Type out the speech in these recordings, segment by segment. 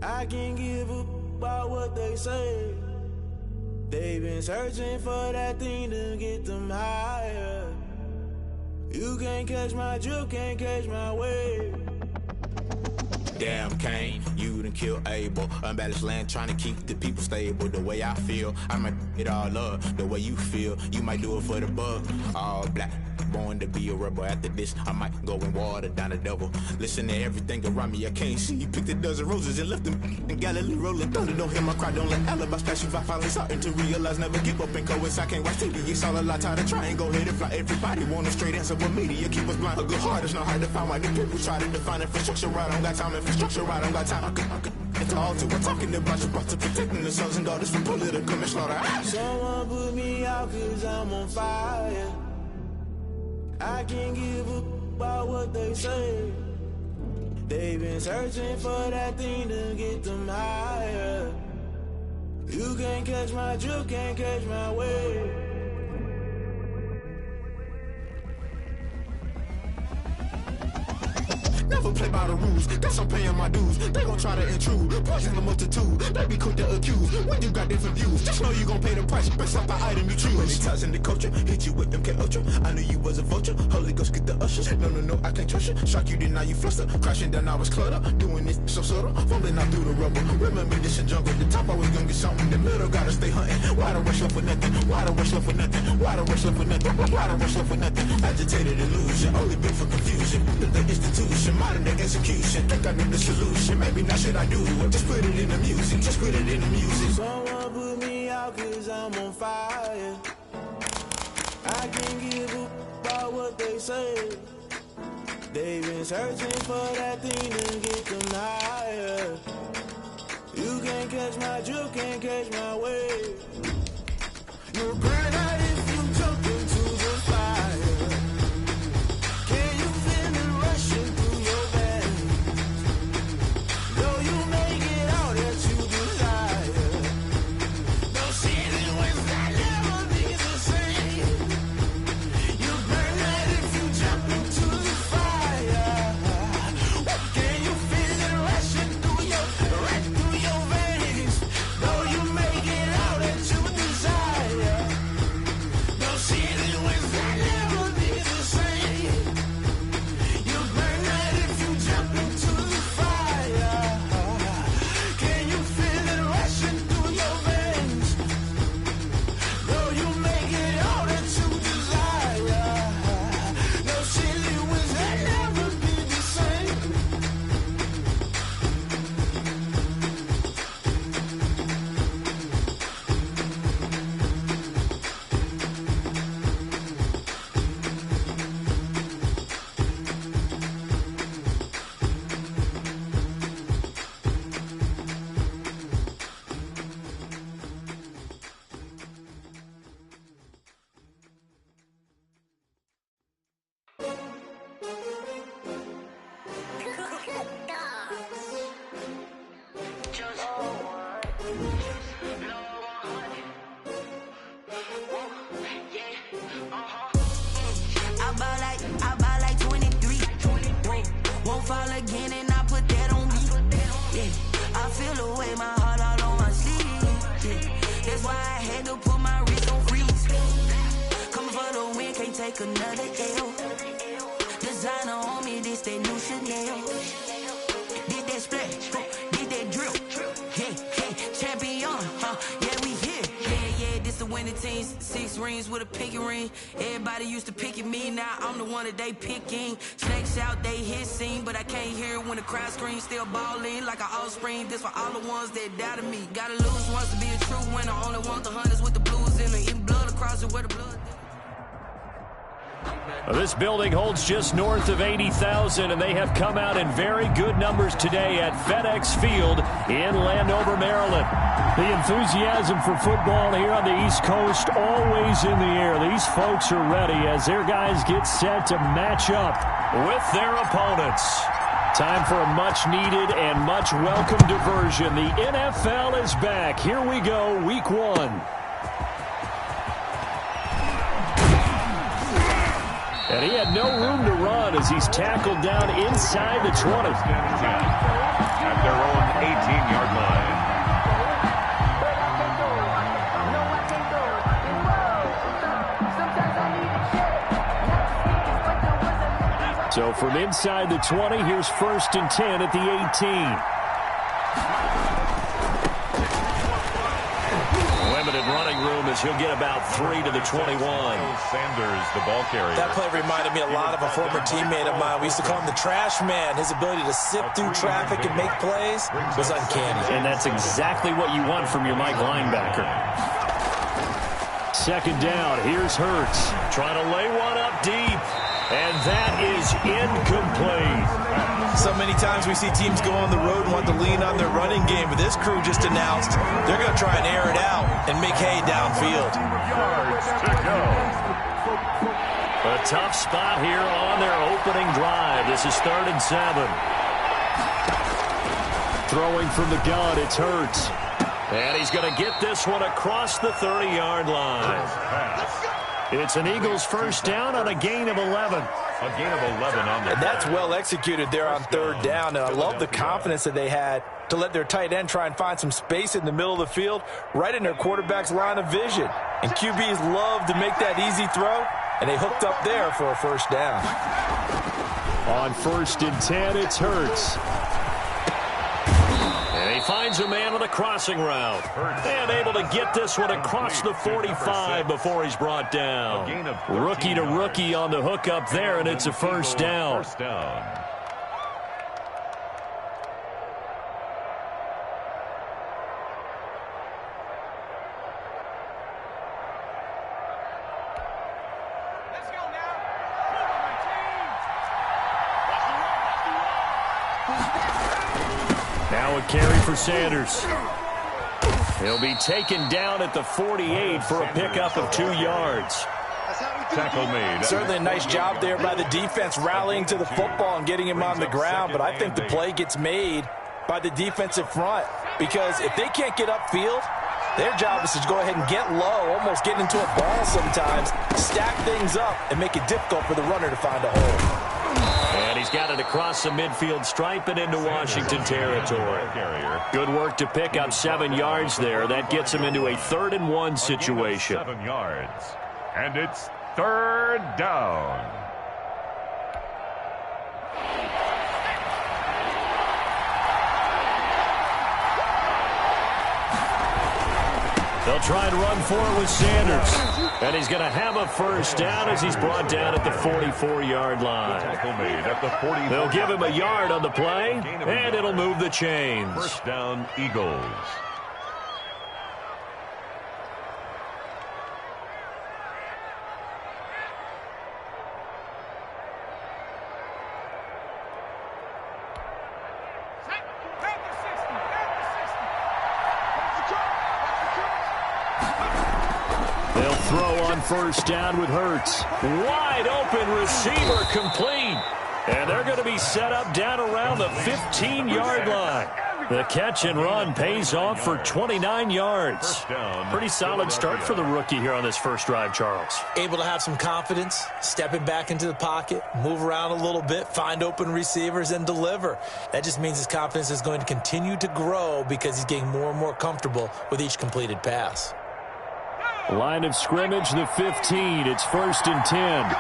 I can't give a about what they say. They've been searching for that thing to get them higher. You can't catch my drift, can't catch my wave. Damn Kane, you done killed Abel. Unbalanced land trying to keep the people stable. The way I feel, I might it all up. The way you feel, you might do it for the bug. All black, born to be a rebel. After this, I might go and water down the devil. Listen to everything around me, I can't see. Picked a dozen roses and left them in Galilee rolling thunder. Don't hear my cry, don't let alibis pass you. I finally starting to realize, never give up and coincide. I can't watch TV, it's all a lot. Tired of trying, go ahead and fly. Everybody want a straight answer, but media keep us blind. A good heart is not hard to find. Why the people try to define infrastructure right? I don't got time, infrastructure right? I don't got time. I could it's all to we're talking about you, brought to protecting the sons and daughters from political and slaughter. Someone put me out cause I'm on fire. I can't give a about what they say. They've been searching for that thing to get them higher. You can't catch my drift, can't catch my wave. Never play by the rules, guess I'm paying my dues. They gon' try to intrude, poison the multitude. They be quick to accuse, when you got different views. Just know you gon' pay the price, based off the item you choose. Many times in the culture, hit you with MK Ultra. I knew you was a vulture, Holy Ghost get the ushers. No, I can't trust you. Shock you, then now you fluster. Crashing down, I was cluttered. Doing this so subtle, fumbling out through the rubble. Remember this a jungle, the top always gonna get something. In the middle, gotta stay hunting. Why the rush left for nothing? Why the rush left for nothing? Why the rush left for nothing? Why the rush left for nothing? Agitated illusion, only built for confusion. The institution, modern day execution. Think I know the solution. Maybe not should I do it? Just put it in the music. Just put it in the music. Someone put me out cause I'm on fire. I can't give a about what they say. They've been searching for that thing to get them higher. You can't catch my drift, can't catch my wave. You'll burn out if you jump into the fire. Can you feel it rushing through your veins? Though you make it out that you desire. Don't see it when that never be the same. You burn out if you jump into the fire. Can you feel it rushing through your veins? Though you make it out that you desire. Don't see it when that never be the same. You burn out if you jump into the fire. Can you feel it rushing through your veins? Though you make it all that you desire. No silly wins that never be the same. I buy like 23. Won't fall again and I put that on me. Yeah, I feel the way, my heart all on my sleeve. Yeah, that's why I had to put my wrist on freeze. Coming for the win, can't take another L. Designer on me, this that new Chanel. Did that splash, did that drill. Yeah, champion, yeah, we here. Yeah, this the winning teams. 6 rings with a pinky ring. Everybody used to pick at me, now I'm the one that they picking. Snakes out, they hit scene, but I can't hear it when the crowd screams. Still balling like an offspring. This for all the ones that doubted me. Gotta lose once to be a true winner. Only want the hunters with the blues in the eating blood across it where the blood. This building holds just north of 80,000, and they have come out in very good numbers today at FedEx Field in Landover, Maryland. The enthusiasm for football here on the East Coast always in the air. These folks are ready as their guys get set to match up with their opponents. Time for a much-needed and much-welcome diversion. The NFL is back. Here we go, Week 1. And he had no room to run as he's tackled down inside the 20. At their own 18-yard So from inside the 20, here's 1st and 10 at the 18. Limited running room as he'll get about 3 to the 21. Sanders, the ball carrier. That play reminded me a lot of a former teammate of mine. We used to call him the trash man. His ability to sift through traffic and make plays was uncanny. And that's exactly what you want from your Mike linebacker. 2nd down, here's Hurts. Trying to lay one up deep. And that is incomplete. So many times we see teams go on the road and want to lean on their running game, but this crew just announced they're going to try and air it out and make hay downfield. A tough spot here on their opening drive. This is 3rd and 7. Throwing from the gun, it's Hurts. And he's going to get this one across the 30-yard line. It's an Eagles 1st down on a gain of 11. A gain of 11 on the And that's well executed there on 3rd down. And I love the confidence that they had to let their tight end try and find some space in the middle of the field, right in their quarterback's line of vision. And QBs love to make that easy throw, and they hooked up there for a 1st down. On 1st and 10, it's Hurts. And he finds a man on a crossing route. And able to get this one across the 45 before he's brought down. Rookie to rookie on the hook up there, and it's a 1st down. Now a carry for Sanders. He'll be taken down at the 48 for a pickup of 2 yards. Tackle made. Certainly a nice job there by the defense rallying to the football and getting him on the ground, but I think the play gets made by the defensive front because if they can't get upfield, their job is to go ahead and get low, almost get into a ball sometimes, stack things up, and make it difficult for the runner to find a hole. And he's got it across the midfield stripe and into Washington territory. Good work to pick up 7 yards there. That gets him into a 3rd and 1 situation. 7 yards. And it's 3rd down. They'll try and run for it with Sanders. And he's going to have a 1st down as he's brought down at the 44-yard line. They'll give him a yard on the play, and it'll move the chains. 1st down, Eagles. They'll throw on 1st down with Hurts. Wide open receiver complete. And they're going to be set up down around the 15-yard line. The catch and run pays off for 29 yards. Pretty solid start for the rookie here on this first drive, Charles. Able to have some confidence, stepping back into the pocket, move around a little bit, find open receivers, and deliver. That just means his confidence is going to continue to grow because he's getting more and more comfortable with each completed pass. Line of scrimmage, the 15. It's 1st and 10.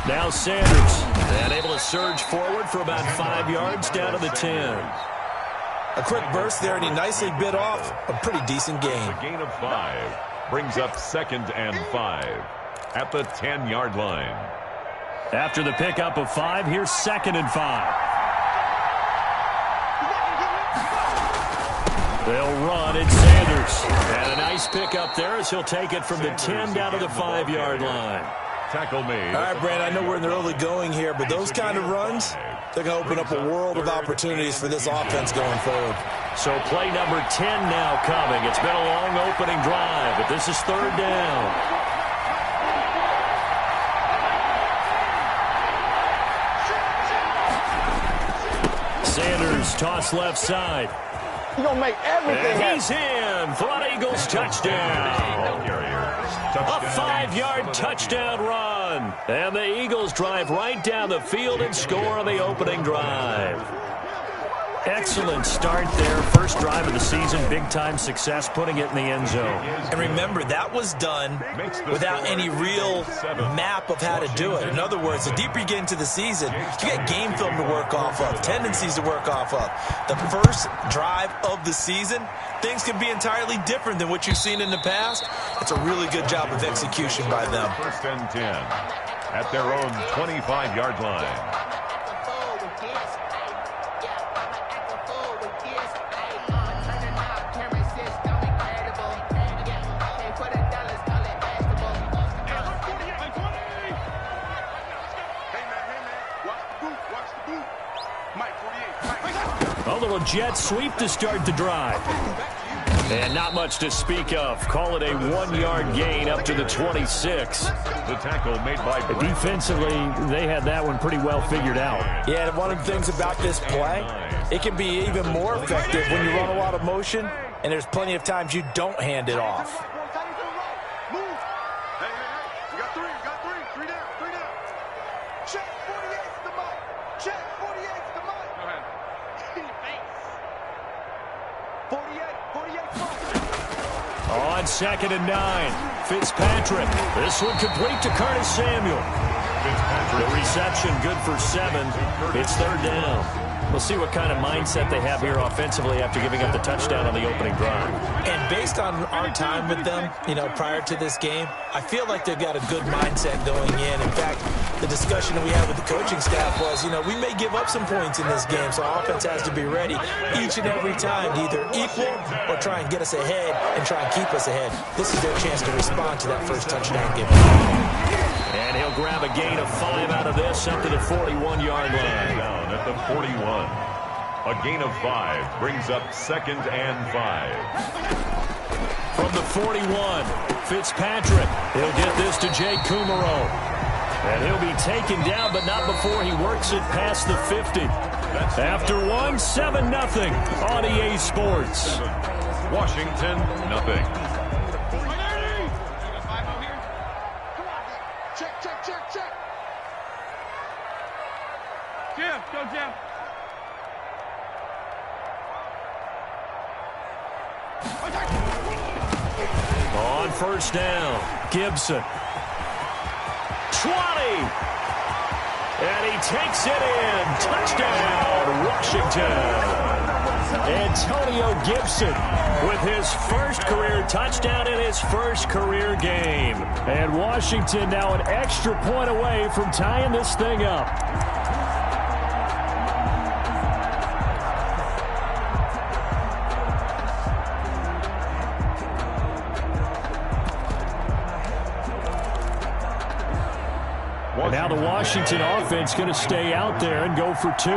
Now Sanders, and able to surge forward for about 5 yards down to the 10. A quick burst there, and he nicely bit off a pretty decent gain. A gain of 5 brings up 2nd and 5 at the 10-yard line. After the pickup of 5, here's 2nd and 5. They'll run, it's Sanders. And a nice pickup there as he'll take it from the 10 down to the 5-yard line. Tackle made. All right, Brand, I know we're in the early going here, but those kind of runs, they're going to open up a world of opportunities for this offense going forward. So play number 10 now coming. It's been a long opening drive, but this is 3rd down. Sanders toss left side. He's going to make everything and he's in for an Eagles touchdown. A 5-yard touchdown run. And the Eagles drive right down the field and score on the opening drive. Excellent start there. First drive of the season, big-time success, putting it in the end zone. And remember, that was done without any real map of how to do it. In other words, the deeper you get into the season, you get game film to work off of, tendencies to work off of. The first drive of the season, things can be entirely different than what you've seen in the past. It's a really good job of execution by them. First and 10 at their own 25-yard line. A little jet sweep to start the drive. And not much to speak of. Call it a 1-yard gain up to the 26. The tackle made by defensively, they had that one pretty well figured out. Yeah, and one of the things about this play, it can be even more effective when you run a lot of motion, and there's plenty of times you don't hand it off. On 2nd and 9, Fitzpatrick. This one complete to Curtis Samuel. The reception good for 7. It's 3rd down. We'll see what kind of mindset they have here offensively after giving up the touchdown on the opening drive. And based on our time with them, prior to this game, I feel like they've got a good mindset going in. In fact, the discussion that we had with the coaching staff was, we may give up some points in this game, so our offense has to be ready each and every time to either equal or try and get us ahead and try and keep us ahead. This is their chance to respond to that first touchdown given. And he'll grab a gain of 5 out of this up to the 41-yard line. Down at the 41. A gain of 5 brings up 2nd and 5. From the 41, Fitzpatrick. He'll get this to Jake Kumaro. And he'll be taken down, but not before he works it past the 50. After 7-0 on EA Sports. Washington, nothing. Jim, go Jim. On 1st down, Gibson. 20. And he takes it in. Touchdown, Washington. Antonio Gibson with his first career touchdown in his first career game. And Washington now an extra point away from tying this thing up. And now the Washington offense going to stay out there and go for 2.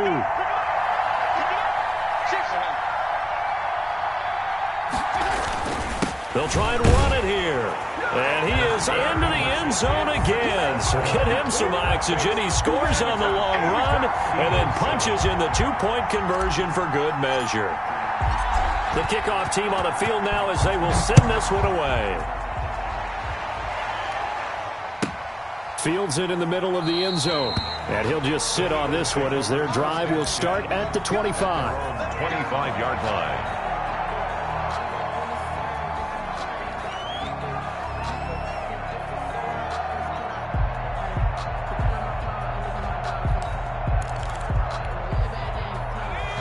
They'll try and run it here. And he is into the end zone again. So get him some oxygen. He scores on the long run and then punches in the 2-point conversion for good measure. The kickoff team on the field now as they will send this one away. Fields it in the middle of the end zone. And he'll just sit on this one as their drive will start at the 25. 25-yard line.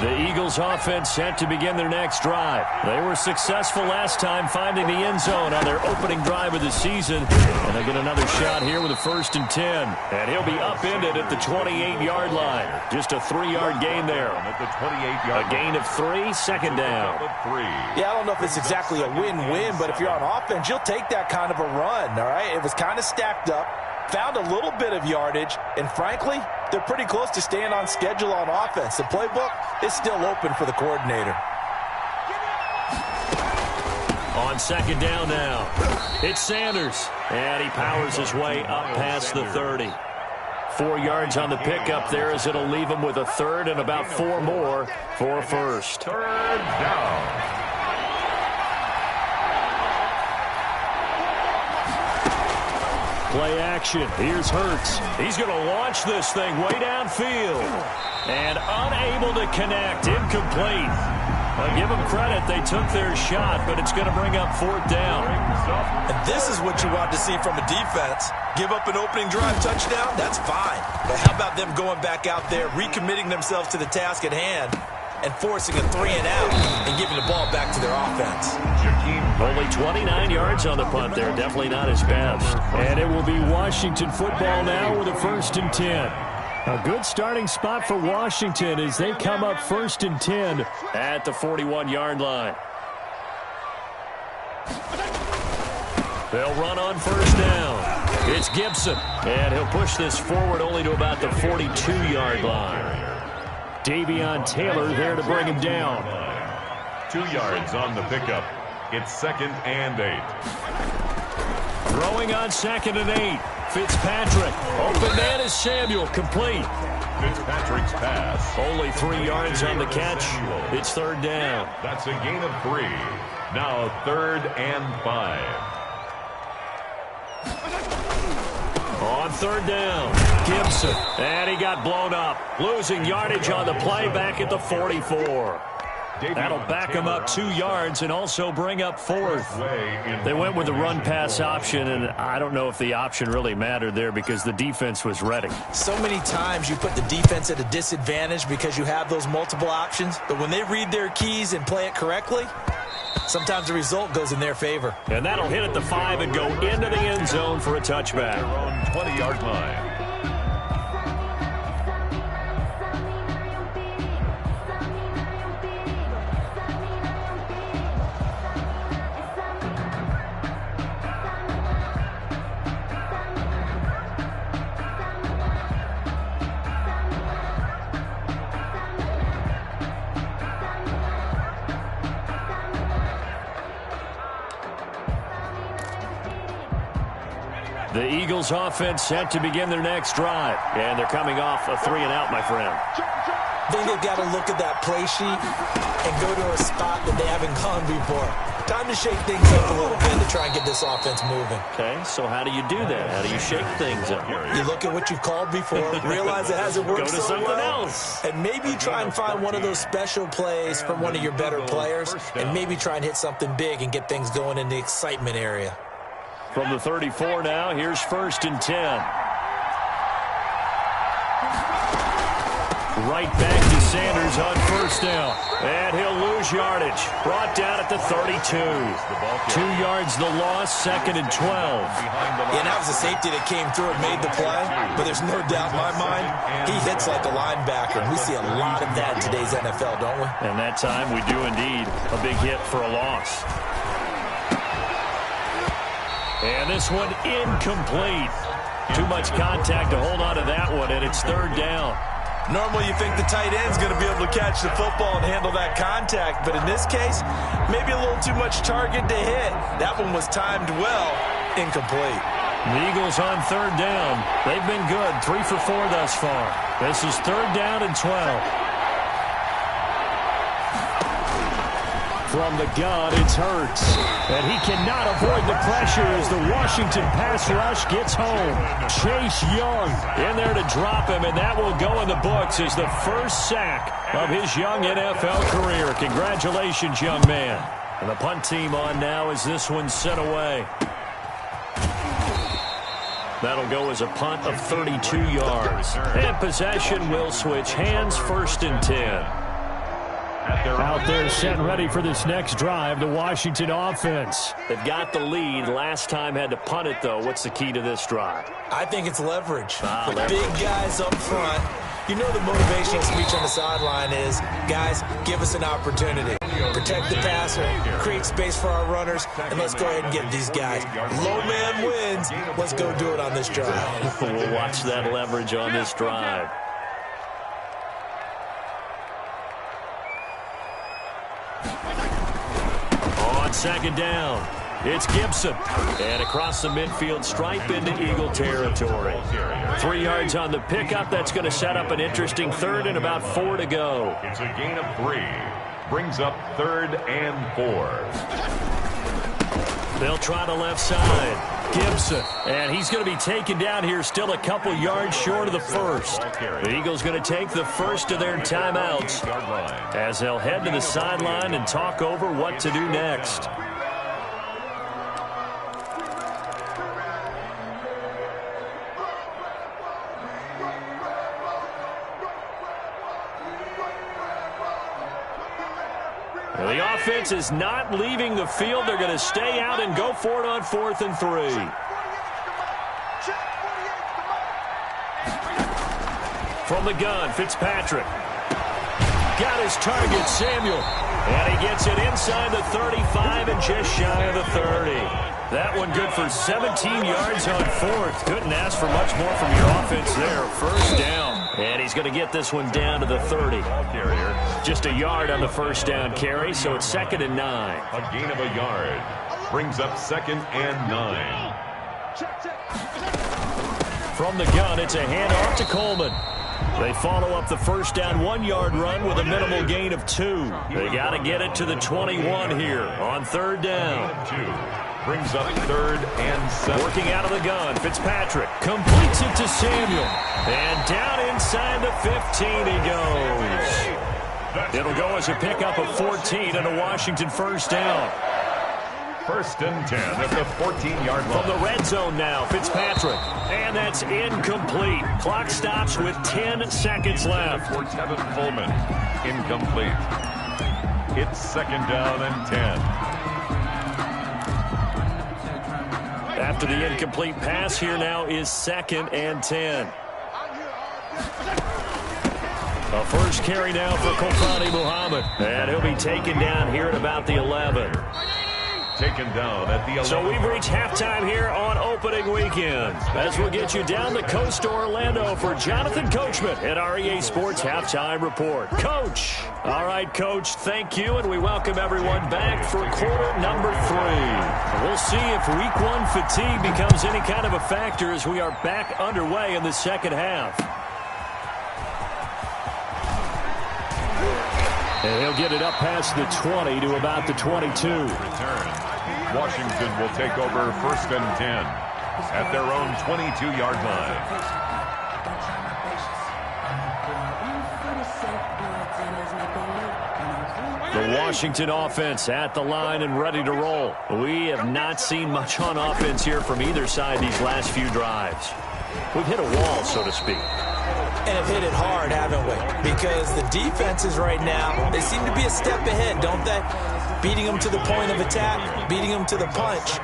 The Eagles offense set to begin their next drive. They were successful last time finding the end zone on their opening drive of the season. And they get another shot here with a 1st and 10. And he'll be upended at the 28-yard line. Just a 3-yard gain there. At the 28-yard a gain of 3, 2nd down. Yeah, I don't know if it's exactly a win-win, but if you're on offense, you'll take that kind of a run, all right? It was kind of stacked up. Found a little bit of yardage, and frankly, they're pretty close to staying on schedule on offense. The playbook is still open for the coordinator. On 2nd down now, it's Sanders, and he powers his way up past the 30. 4 yards on the pickup there as it'll leave him with a 3rd and about 4 more for a 1st. 3rd down. Play action. Here's Hurts. He's going to launch this thing way downfield. And unable to connect. Incomplete. I'll give them credit. They took their shot, but it's going to bring up fourth down. And this is what you want to see from a defense. Give up an opening drive touchdown, that's fine. But how about them going back out there, recommitting themselves to the task at hand, and forcing a 3-and-out and giving the ball back to their offense. Only 29 yards on the punt there. Definitely not his best. And it will be Washington football now with a 1st and 10. A good starting spot for Washington as they come up 1st and 10 at the 41-yard line. They'll run on 1st down. It's Gibson. And he'll push this forward only to about the 42-yard line. Davion Taylor there to bring him down. 2 yards on the pickup. It's 2nd and 8. Throwing on 2nd and 8. Fitzpatrick. Open man is Samuel. Complete. Fitzpatrick's pass. Only 3 yards on the catch. It's 3rd down. That's a gain of 3. Now 3rd and 5. On 3rd down, Gibson. And he got blown up. Losing yardage on the play back at the 44. That'll back him up 2 yards and also bring up 4th. They went with the run-pass option, and I don't know if the option really mattered there because the defense was ready. So many times you put the defense at a disadvantage because you have those multiple options, but when they read their keys and play it correctly, sometimes the result goes in their favor. And that'll hit at the 5 and go into the end zone for a touchback. They're on 20-yard line. The Eagles offense set to begin their next drive. And they're coming off a 3-and-out, my friend. I think they've got to look at that play sheet and go to a spot that they haven't gone before. Time to shake things up a little bit to try and get this offense moving. Okay, so how do you do that? How do you shake things up? You look at what you've called before, realize it hasn't worked Go to so something well, else. and maybe try and find one of those special plays from one of your better players, and maybe try and hit something big and get things going in the excitement area. From the 34 now, here's 1st and 10. Right back to Sanders on 1st down. And he'll lose yardage. Brought down at the 32. 2 yards the loss, 2nd and 12. Yeah, that was a safety that came through and made the play, but there's no doubt in my mind, he hits like a linebacker. We see a lot of that in today's NFL, don't we? And that time we do indeed. A big hit for a loss. And this one incomplete. Too much contact to hold on to that one, and it's 3rd down. Normally you think the tight end's going to be able to catch the football and handle that contact, but in this case, maybe a little too much target to hit. That one was timed well, incomplete. The Eagles on 3rd down. They've been good, 3 for 4 thus far. This is 3rd down and 12. From the gun, it's Hurts. And he cannot avoid the pressure as the Washington pass rush gets home. Chase Young in there to drop him, and that will go in the books as the first sack of his young NFL career. Congratulations, young man. And the punt team on now as this one's sent away. That'll go as a punt of 32 yards. And possession will switch hands, 1st and 10. Out there set ready for this next drive, the Washington offense. They've got the lead. Last time had to punt it, though. What's the key to this drive? I think it's leverage. The Leverage. big guys up front. You know the motivational speech on the sideline is, guys, give us an opportunity. Protect the passer, create space for our runners, and let's go ahead and get these guys. Low man wins. Let's go do it on this drive. We'll watch that leverage on this drive. On 2nd down, it's Gibson. And across the midfield stripe into Eagle territory. 3 yards on the pickup. That's going to set up an interesting 3rd and about 4 to go. It's a gain of 3. Brings up 3rd and 4. They'll try the left side. Gibson. And he's going to be taken down here still a couple yards short of the first. The Eagles going to take the first of their timeouts as they'll head to the sideline and talk over what to do next. The offense is not leaving the field. They're going to stay out and go for it on 4th and 3. From the gun, Fitzpatrick. Got his target, Samuel. And he gets it inside the 35 and just shy of the 30. That one good for 17 yards on 4th. Couldn't ask for much more from your offense there. First down. And he's going to get this one down to the 30. Just a yard on the first down carry, so it's 2nd and 9. A gain of a yard brings up 2nd and 9. From the gun, it's a handoff to Coleman. They follow up the first down 1-yard run with a minimal gain of 2. They got to get it to the 21 here on 3rd down. 2. Brings up 3rd and 7. Working out of the gun, Fitzpatrick completes it to Samuel. And down inside the 15 he goes. It'll go as a pickup of 14 and a Washington first down. 1st and 10 at the 14-yard line. From the red zone now, Fitzpatrick. And that's incomplete. Clock stops with 10 seconds left. For Tevin Coleman. Incomplete. It's 2nd down and 10. After the incomplete pass, here now is 2nd and 10. A first carry now for Kofani Muhammad. And he'll be taken down here at about the 11. Taken down at the 11. So we've reached halftime here on opening weekend. As we'll get you down the coast to Orlando for Jonathan Coachman at REA Sports Halftime Report. Coach. All right, Coach, thank you, and we welcome everyone back for quarter number 3. We'll see if week 1 fatigue becomes any kind of a factor as we are back underway in the second half. And he'll get it up past the 20 to about the 22. Return. Washington will take over 1st and 10 at their own 22-yard line. The Washington offense at the line and ready to roll. We have not seen much on offense here from either side these last few drives. We've hit a wall, so to speak. And have hit it hard, haven't we? Because the defenses right now, they seem to be a step ahead, don't they? Beating them to the point of attack, beating them to the punch.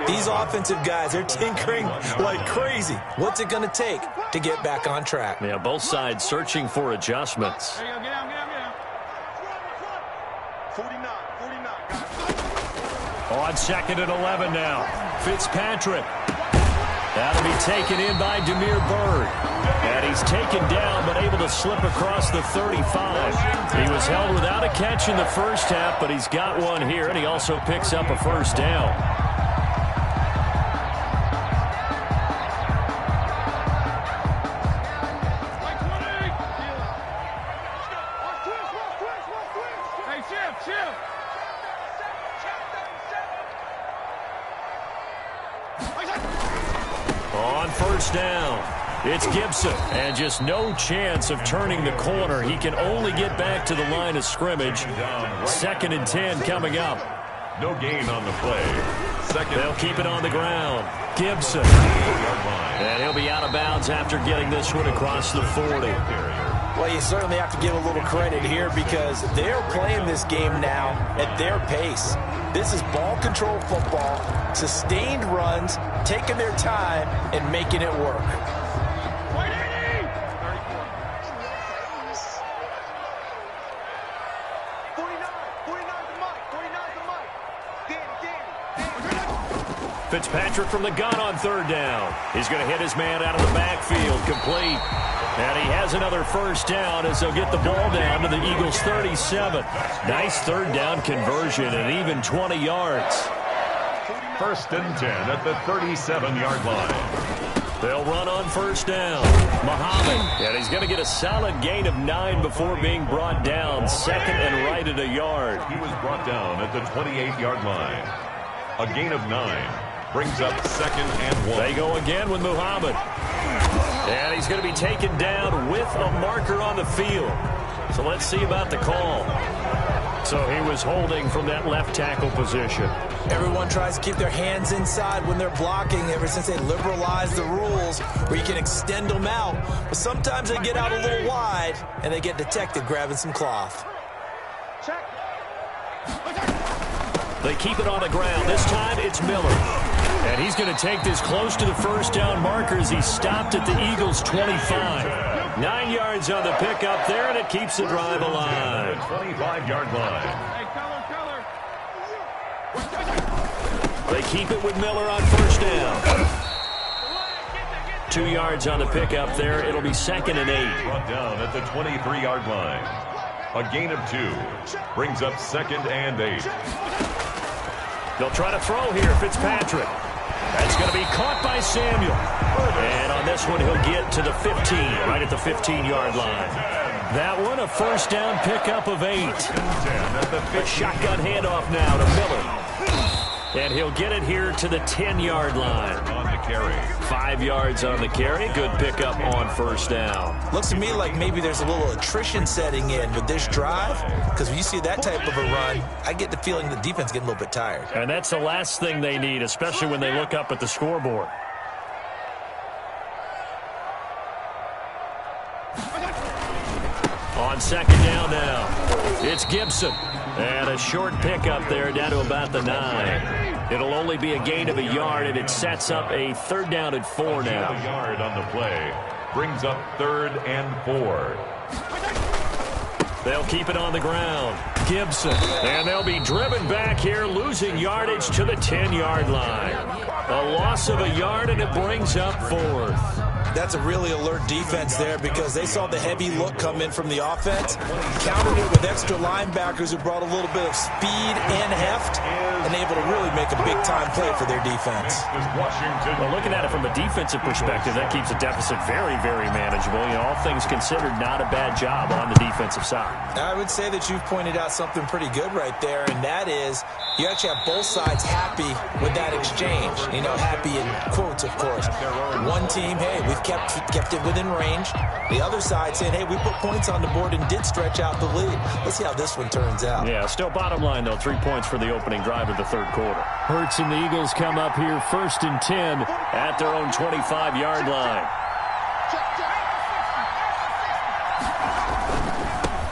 These offensive guys, they're tinkering like crazy. What's it going to take to get back on track? Yeah, both sides searching for adjustments. On 2nd and 11 now. Fitzpatrick. That'll be taken in by Demir Bird. And he's taken down but able to slip across the 35. He was held without a catch in the first half, but he's got one here, and he also picks up a first down. On first down, it's Gibson, and just no chance of turning the corner. He can only get back to the line of scrimmage. 2nd and 10 coming up. No gain on the play. They'll keep it on the ground. Gibson. And he'll be out of bounds after getting this one across the 40. Well, you certainly have to give a little credit here because they're playing this game now at their pace. This is ball control football, sustained runs, taking their time and making it work. Fitzpatrick from the gun on 3rd down. He's going to hit his man out of the backfield, complete. And he has another first down as they'll get the ball down to the Eagles' 37. Nice 3rd down conversion and even 20 yards. 1st and 10 at the 37-yard line. They'll run on first down. Muhammad, and he's going to get a solid gain of 9 before being brought down. 2nd and right at a yard. He was brought down at the 28-yard line. A gain of 9. Brings up 2nd and 1. They go again with Muhammad. And he's going to be taken down with a marker on the field. So let's see about the call. So he was holding from that left tackle position. Everyone tries to keep their hands inside when they're blocking ever since they liberalized the rules where you can extend them out. But sometimes they get out a little wide and they get detected grabbing some cloth. They keep it on the ground. This time it's Miller. And he's going to take this close to the first down marker as he stopped at the Eagles' 25. 9 yards on the pickup there, and it keeps the drive alive. 25-yard line. They keep it with Miller on first down. 2 yards on the pickup there. It'll be 2nd and 8. Brought down at the 23-yard line. A gain of 2. Brings up 2nd and 8. They'll try to throw here, Fitzpatrick. That's going to be caught by Samuel. And on this one, he'll get to the 15, right at the 15-yard line. That one, a first down pickup of 8. A shotgun handoff now to Miller. And he'll get it here to the 10-yard line. On the carry. 5 yards on the carry. Good pickup on first down. Looks to me like maybe there's a little attrition setting in with this drive, because when you see that type of a run, I get the feeling the defense getting a little bit tired. And that's the last thing they need, especially when they look up at the scoreboard. On second down now, it's Gibson. And a short pickup there down to about the 9. It'll only be a gain of a yard, and it sets up a 3rd down and 4 now. A yard on the play. Brings up 3rd and 4. They'll keep it on the ground. Gibson. And they'll be driven back here, losing yardage to the 10-yard line. A loss of a yard, and it brings up 4th. That's a really alert defense there because they saw the heavy look come in from the offense, countered it with extra linebackers who brought a little bit of speed and heft, and able to really make a big-time play for their defense. Well, looking at it from a defensive perspective, that keeps the deficit very, very manageable. You know, all things considered, not a bad job on the defensive side. I would say that you've pointed out something pretty good right there, and that is you actually have both sides happy with that exchange. You know, happy in quotes, of course. One team, hey, we've kept it within range. The other side saying, hey, we put points on the board and did stretch out the lead. Let's see how this one turns out. Yeah, still bottom line, though, 3 points for the opening drive of the 3rd quarter. Hurts and the Eagles come up here 1st and 10 at their own 25-yard line.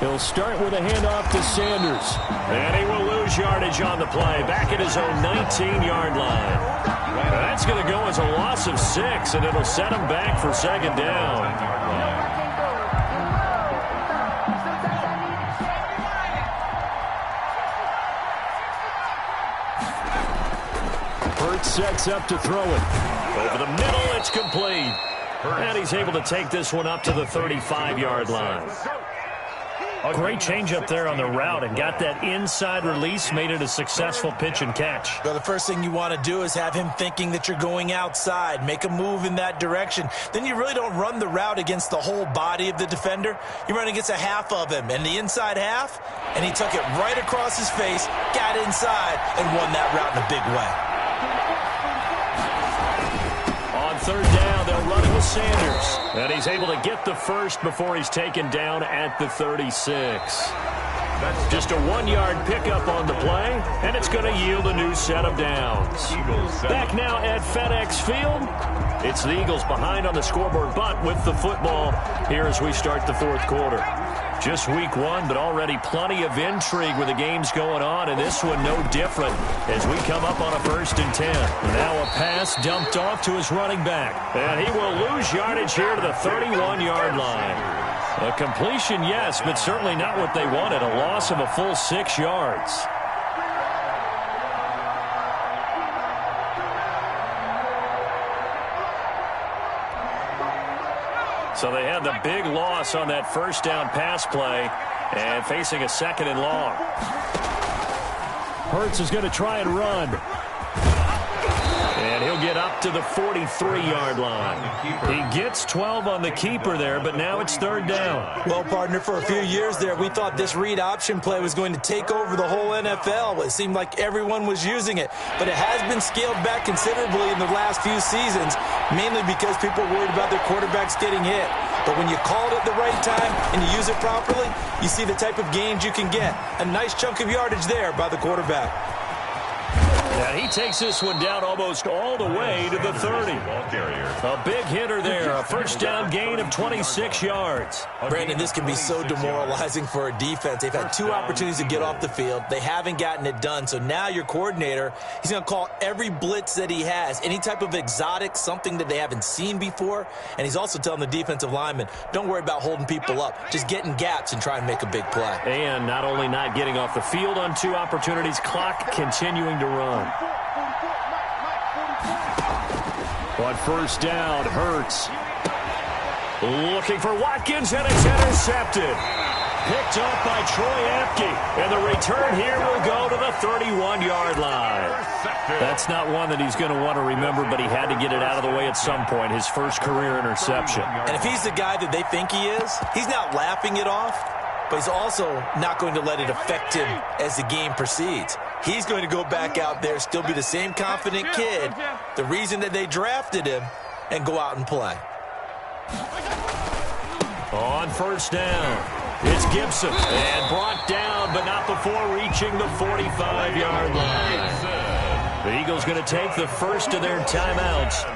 He'll start with a handoff to Sanders. And he will lose yardage on the play. Back at his own 19-yard line. That's going to go as a loss of 6, and it'll set him back for 2nd down. Hurts sets up to throw it. Over the middle, it's complete. And he's able to take this one up to the 35-yard line. Great change up there on the route and got that inside release, made it a successful pitch and catch. Well, the first thing you want to do is have him thinking that you're going outside, make a move in that direction. Then you really don't run the route against the whole body of the defender. You run against a half of him, and the inside half, and he took it right across his face, got inside, and won that route in a big way. On 3rd down, they'll run it with Sanders. And he's able to get the first before he's taken down at the 36. That's just a 1-yard pickup on the play, and it's going to yield a new set of downs. Back now at FedEx Field. It's the Eagles behind on the scoreboard, but with the football here as we start the 4th quarter. Just week 1, but already plenty of intrigue with the games going on, and this one no different as we come up on a 1st and 10. Now a pass dumped off to his running back, and he will lose yardage here to the 31-yard line. A completion, yes, but certainly not what they wanted, a loss of a full 6 yards. So they had the big loss on that first down pass play and facing a 2nd and long. Hurts is going to try and run. And he'll get up to the 43-yard line. He gets 12 on the keeper there, but now it's third down. Well, partner, for a few years there, we thought this read option play was going to take over the whole NFL. It seemed like everyone was using it, but it has been scaled back considerably in the last few seasons, mainly because people are worried about their quarterbacks getting hit. But when you call it at the right time and you use it properly, you see the type of gains you can get. A nice chunk of yardage there by the quarterback. And he takes this one down almost all the way to the 30. A big hitter there, a first down gain of 26 yards. Brandon, this can be so demoralizing for a defense. They've had two opportunities to get off the field. They haven't gotten it done. So now your coordinator, he's going to call every blitz that he has, any type of exotic, something that they haven't seen before. And he's also telling the defensive lineman, don't worry about holding people up. Just get in gaps and try and make a big play. And not only not getting off the field on two opportunities, clock continuing to run. On first down, Hurts looking for Watkins, and it's intercepted. Picked up by Troy Apke, and the return here will go to the 31-yard line. That's not one that he's going to want to remember, but he had to get it out of the way at some point, his first career interception. And if he's the guy that they think he is, he's not laughing it off, but he's also not going to let it affect him as the game proceeds. He's going to go back out there, still be the same confident kid, the reason that they drafted him, and go out and play. On first down, it's Gibson, and brought down, but not before reaching the 45-yard line. The Eagles going to take the first of their timeouts.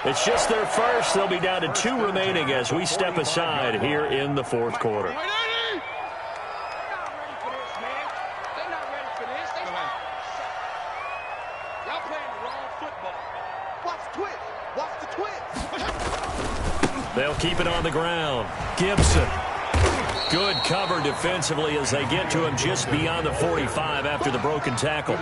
It's just their first. They'll be down to 2 remaining as we step aside here in the fourth quarter. They'll keep it on the ground. Gibson. Good cover defensively as they get to him just beyond the 45 after the broken tackle.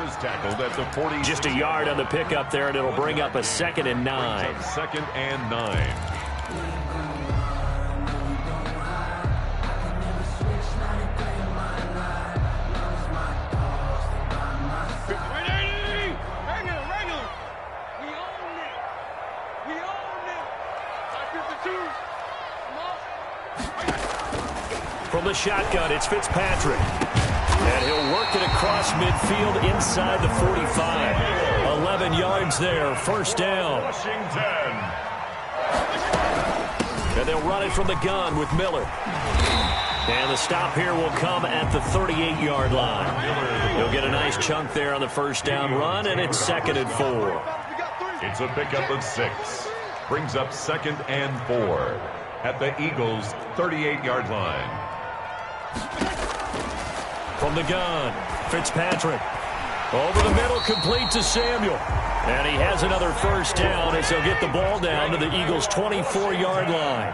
Just a yard on the pickup there, and it'll bring up a 2nd and 9. 2nd and 9. From the shotgun, it's Fitzpatrick. And he'll work it across midfield inside the 45. 11 yards there, first down. Washington. And they'll run it from the gun with Miller. And the stop here will come at the 38-yard line. He'll get a nice chunk there on the first down run, and it's 2nd and 4. It's a pickup of 6. Brings up 2nd and 4 at the Eagles' 38-yard line. From the gun, Fitzpatrick. Over the middle, complete to Samuel. And he has another first down as they'll get the ball down to the Eagles' 24-yard line.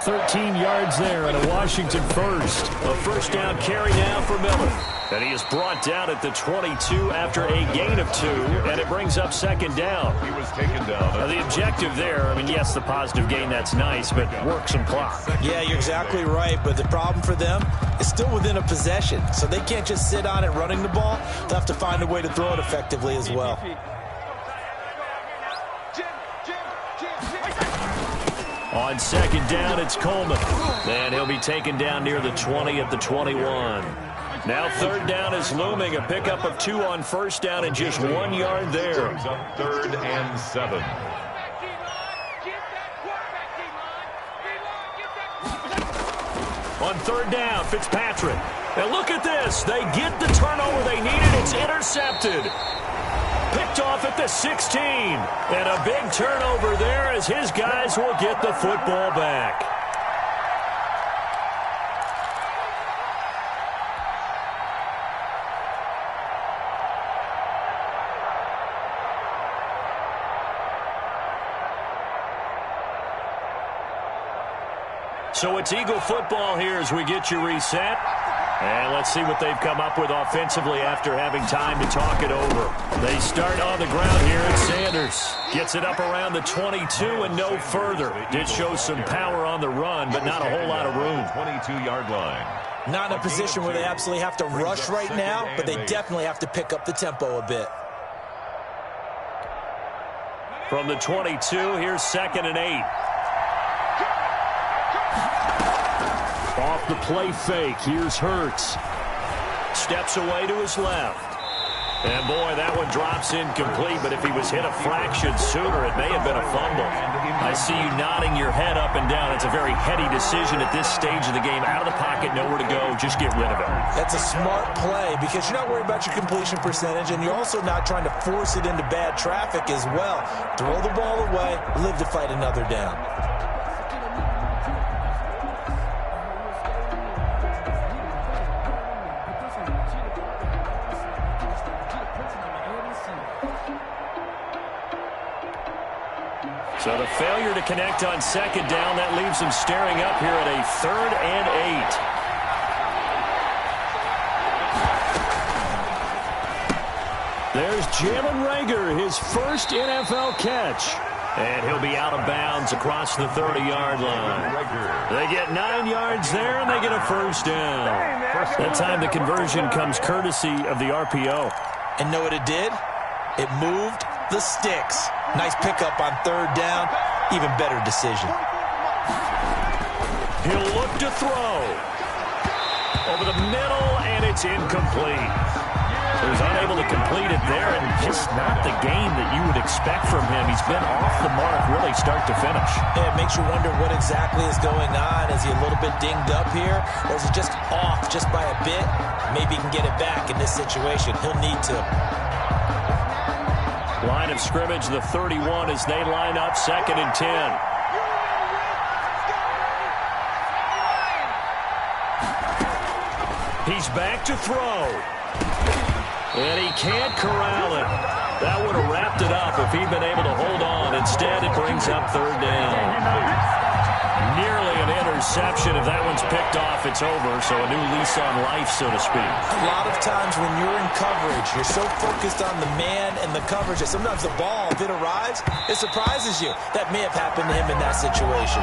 13 yards there and a Washington first. A first down carry now for Miller. And he is brought down at the 22 after a gain of 2, and it brings up 2nd down. He was taken down. Now, the objective there, I mean, yes, the positive gain, that's nice, but work some clock. Yeah, you're exactly right, but the problem for them is still within a possession, so they can't just sit on it running the ball. They'll have to find a way to throw it effectively as well. On 2nd down, it's Coleman. And he'll be taken down near the 20 at the 21. Now 3rd down is looming. A pickup of 2 on first down and just 1 yard there. Brings up 3rd and 7. On 3rd down, Fitzpatrick. And look at this. They get the turnover they needed. It's intercepted. Picked off at the 16. And a big turnover there as his guys will get the football back. So it's Eagle football here as we get you reset. And let's see what they've come up with offensively after having time to talk it over. They start on the ground here, and Sanders gets it up around the 22 and no further. Did show some power on the run, but not a whole lot of room. 22-yard line. Not in a position where they absolutely have to rush right now, but they definitely have to pick up the tempo a bit. From the 22, here's 2nd and 8. Off the play fake, here's Hurts. Steps away to his left. And, boy, that one drops incomplete, but if he was hit a fraction sooner, it may have been a fumble. I see you nodding your head up and down. It's a very heady decision at this stage of the game. Out of the pocket, nowhere to go, just get rid of it. That's a smart play because you're not worried about your completion percentage, and you're also not trying to force it into bad traffic as well. Throw the ball away, live to fight another down. So the failure to connect on 2nd down, that leaves them staring up here at a 3rd and 8. There's Jalen Reagor, his first NFL catch. And he'll be out of bounds across the 30-yard line. They get 9 yards there, and they get a first down. That time the conversion comes courtesy of the RPO. And know what it did? It moved the sticks. Nice pickup on 3rd down. Even better decision. He'll look to throw. Over the middle, and it's incomplete. He was unable to complete it there, and just not the game that you would expect from him. He's been off the mark really start to finish. Yeah, it makes you wonder what exactly is going on. Is he a little bit dinged up here, or is he just off just by a bit? Maybe he can get it back in this situation. He'll need to. Line of scrimmage, the 31, as they line up 2nd and 10. He's back to throw. And he can't corral it. That would have wrapped it up if he'd been able to hold on. Instead, it brings up 3rd down. Nearly an interception. If that one's picked off, it's over. So a new lease on life, so to speak. A lot of times when you're in coverage, you're so focused on the man and the coverage that sometimes the ball, if it arrives, it surprises you. That may have happened to him in that situation.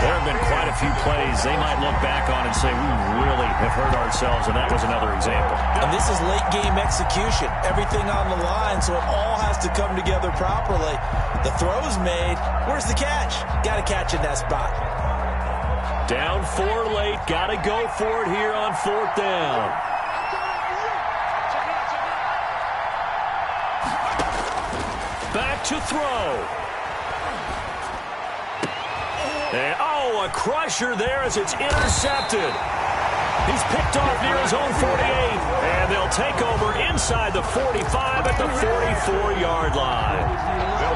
There have been quite a few plays they might look back on and say, we really have hurt ourselves, and that was another example. And this is late-game execution. Everything on the line, so it all has to come together properly. The throw's made. Where's the catch? Got to catch in that spot. Down 4 late. Got to go for it here on 4th down. Back to throw. And, a crusher there as it's intercepted. He's picked off near his own 48, and they'll take over inside the 45 at the 44-yard line.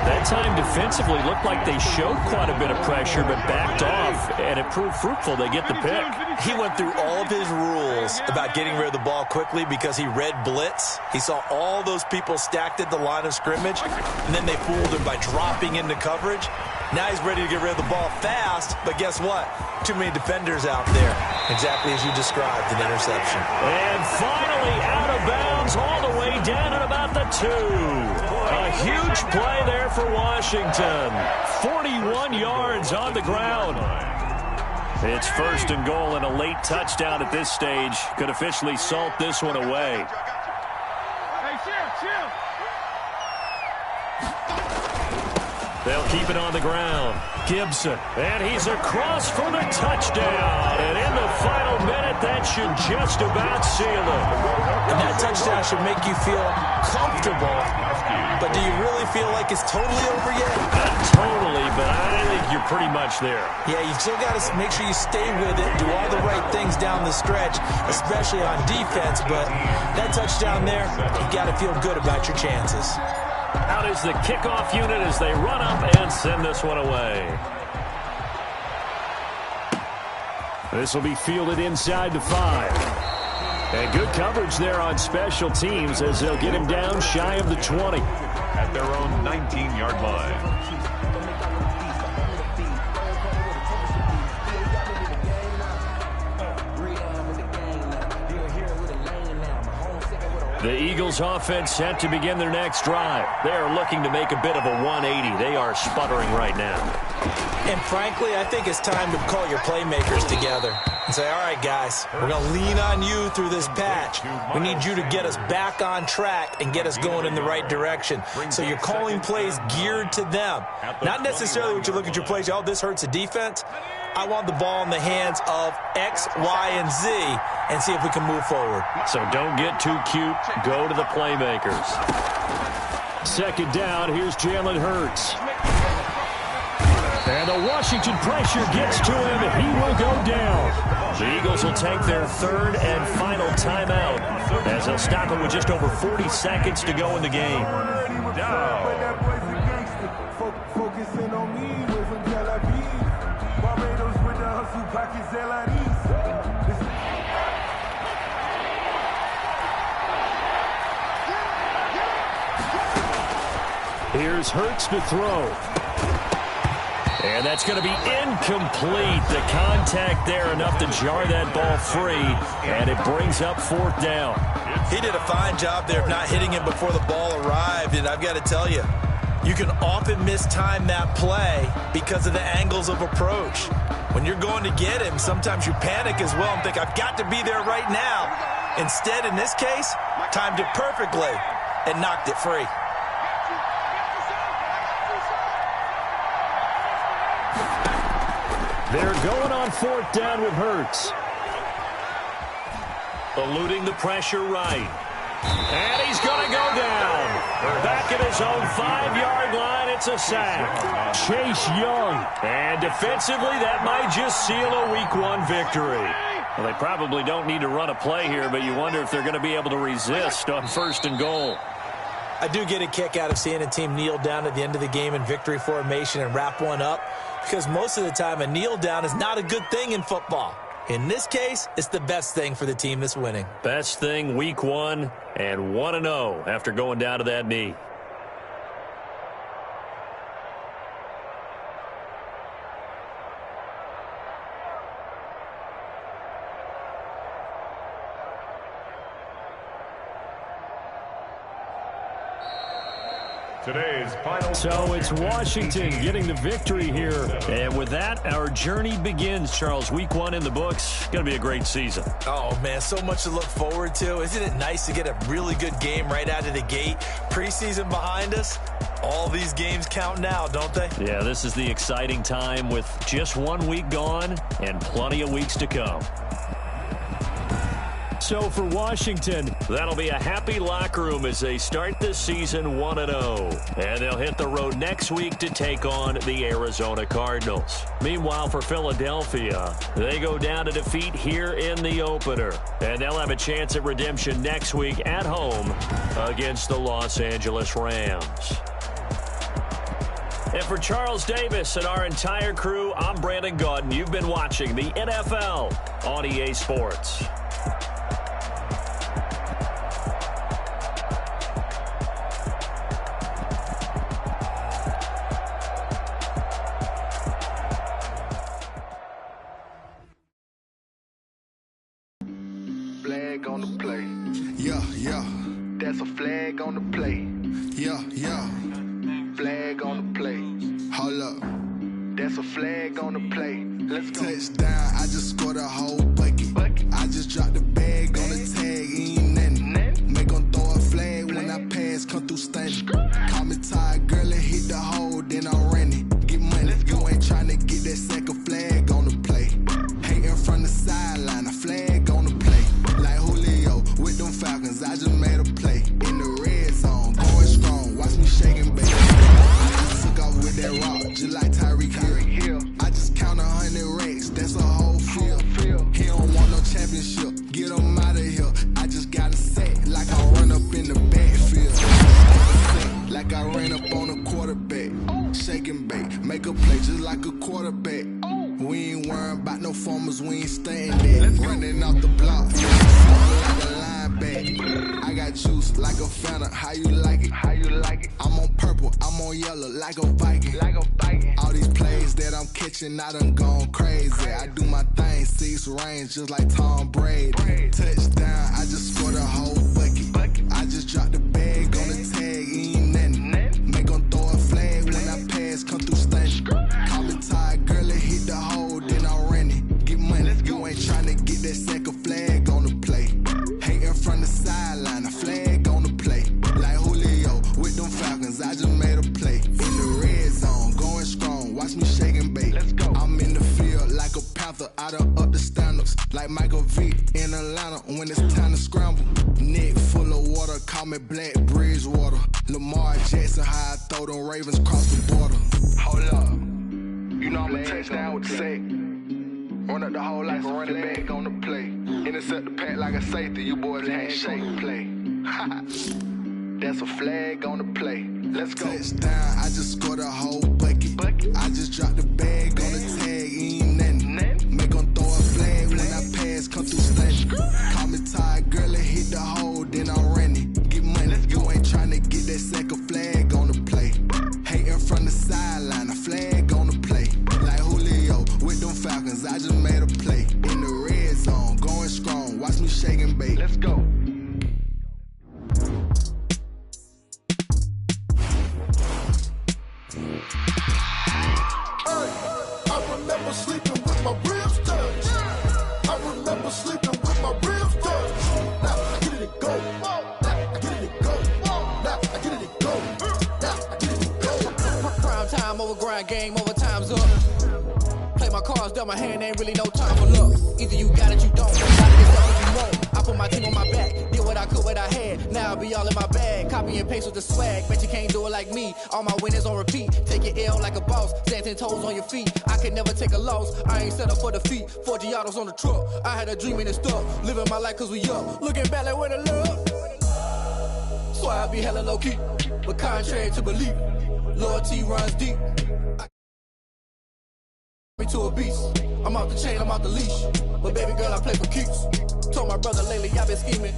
That time defensively looked like they showed quite a bit of pressure but backed off, and it proved fruitful. They get the pick. He went through all of his rules about getting rid of the ball quickly because he read blitz. He saw all those people stacked at the line of scrimmage, and then they fooled him by dropping into coverage. Now he's ready to get rid of the ball fast, but guess what? Too many defenders out there. Exactly as you described, an interception. And finally out of bounds all the way down at about the 2. A huge play there for Washington. 41 yards on the ground. It's 1st and goal, and a late touchdown at this stage could officially salt this one away. They'll keep it on the ground. Gibson, and he's across for the touchdown. And in the final minute, that should just about seal it. And that touchdown should make you feel comfortable. But do you really feel like it's totally over yet? Not totally, but I think you're pretty much there. Yeah, you've still got to make sure you stay with it, do all the right things down the stretch, especially on defense. But that touchdown there, you've got to feel good about your chances. Out is the kickoff unit as they run up and send this one away. This will be fielded inside the 5. And good coverage there on special teams as they'll get him down shy of the 20. At their own 19-yard line. The Eagles offense set to begin their next drive. They are looking to make a bit of a 180. They are sputtering right now. And frankly, I think it's time to call your playmakers together. and say, all right, guys, we're going to lean on you through this patch. We need you to get us back on track and get us going in the right direction. So you're calling plays geared to them. Not necessarily what you look at your plays, oh, this hurts the defense. I want the ball in the hands of X, Y, and Z and see if we can move forward. So don't get too cute. Go to the playmakers. Second down, here's Jalen Hurts. And the Washington pressure gets to him, and he will go down. The Eagles will take their third and final timeout as they'll stop it with just over 40 seconds to go in the game. Focusing on me, we're from Tel Aviv. Barbados with the hustle pockets, Here's Hurts to throw. And that's going to be incomplete. The contact there enough to jar that ball free, and it brings up fourth down. He did a fine job there of not hitting him before the ball arrived, and I've got to tell you, you can often mistime that play because of the angles of approach. When you're going to get him, sometimes you panic as well and think, I've got to be there right now. Instead, in this case, timed it perfectly and knocked it free. They're going on fourth down with Hurts. Eluding the pressure right. And he's going to go down. Back at his own 5-yard line, it's a sack. Chase Young. And defensively, that might just seal a Week 1 victory. Well, they probably don't need to run a play here, but you wonder if they're going to be able to resist on first and goal. I do get a kick out of seeing a team kneel down at the end of the game in victory formation and wrap one up, because most of the time a kneel down is not a good thing in football. In this case, it's the best thing for the team that's winning. Best thing Week 1 and 1-0 after going down to that knee. Today's final. So it's Washington getting the victory here. And with that, our journey begins, Charles. Week 1 in the books. Going to be a great season. Oh, man, so much to look forward to. Isn't it nice to get a really good game right out of the gate? Preseason behind us. All these games count now, don't they? Yeah, this is the exciting time with just 1 week gone and plenty of weeks to come. So for Washington, that'll be a happy locker room as they start this season 1-0. And they'll hit the road next week to take on the Arizona Cardinals. Meanwhile, for Philadelphia, they go down to defeat here in the opener. And they'll have a chance at redemption next week at home against the Los Angeles Rams. And for Charles Davis and our entire crew, I'm Brandon Gaudin. You've been watching the NFL on EA Sports. Flag on the play. Yeah, yeah, That's a flag on the play. yeah, yeah. Flag on the play. Hold up. That's a flag on the play. Let's go. Touchdown, I just scored a whole bucket. I just dropped the bag on the tag, ain't nothing. Make 'em throw a flag when I pass, come through stunning. Call me tired, girl, and hit the hole, then I'm running. Get money, you ain't tryna get that second flag on the play. Hating from the sideline, a flag on the play. Like Julio with them Falcons, I just made a play. In the red zone, going strong, watch me shaking, baby. I just took off with that rock, just like Tyreek Hill. I just count 100 racks, that's a whole field. He don't want no championship, get him out of here. I just got a set, like I run up in the backfield. Like I ran up on a quarterback. Shake and bake, make a play just like a quarterback. We ain't worrying about no formers, we ain't staying there. Running off the block, like a linebacker. I got juice like a Fanta, how you like it? I'm on purple, I'm on yellow, like a Viking. All these plays that I'm catching, I done gone crazy. I do my thing, 6 range, just like Tom Brady. Touchdown, I just scored a whole bucket. I just dropped the bag on the tag, ain't nothing. Make 'em throw a flag when I pass, come through stunning. Call me tired, girl, and hit the hole, then I'm running. Get money, you ain't tryna scramble. Neck full of water, call me Black Bridgewater. Lamar Jackson, how I throw them Ravens across the border. Hold up, you know I'm a touchdown with the sack. Run up the whole like a running back on the play. Intercept the pack like a safety, you boys ain't shake play. That's a flag on the play. Let's go. Touchdown, I just scored a whole bucket. I just dropped the bag on the tag, ain't nothing. Make them throw a flag when I pass, come through stunning. Call me tired, girl, and hit the hole, then I'm running. Get money, you ain't tryna get that second flag on the play. Hating from the sideline, a flag on the play. Like Julio with them Falcons, I just made a play. In the red zone, going strong, watch me shake and bake. Let's go. I remember sleeping with my ribs touched. I remember sleeping with my ribs touched. Now I get it go. Now I get it go. Now I get it go. Now I get it go. Prime time over grind game, over time's up. Play my cards, dealt my hand, ain't really no time for luck. Either you got it, you don't. Gotta get what you want. I put my team on my back, did what I could, what I had. Now I be all in my bag, copy and paste with the swag. Bet you can't do it like me. All my winners on repeat. Take your L like a boss, stand 10 toes on your feet. I can never take a loss. I ain't set up for defeat. 4 Giottos on the truck. I had a dream and it stuck. Living my life cause we up. Looking back like where the love. So I be hella low key, but contrary to belief, loyalty runs deep. Me to a beast. I'm off the chain, I'm off the leash. But baby girl, I play for keeps. Told my brother lately, I've been scheming.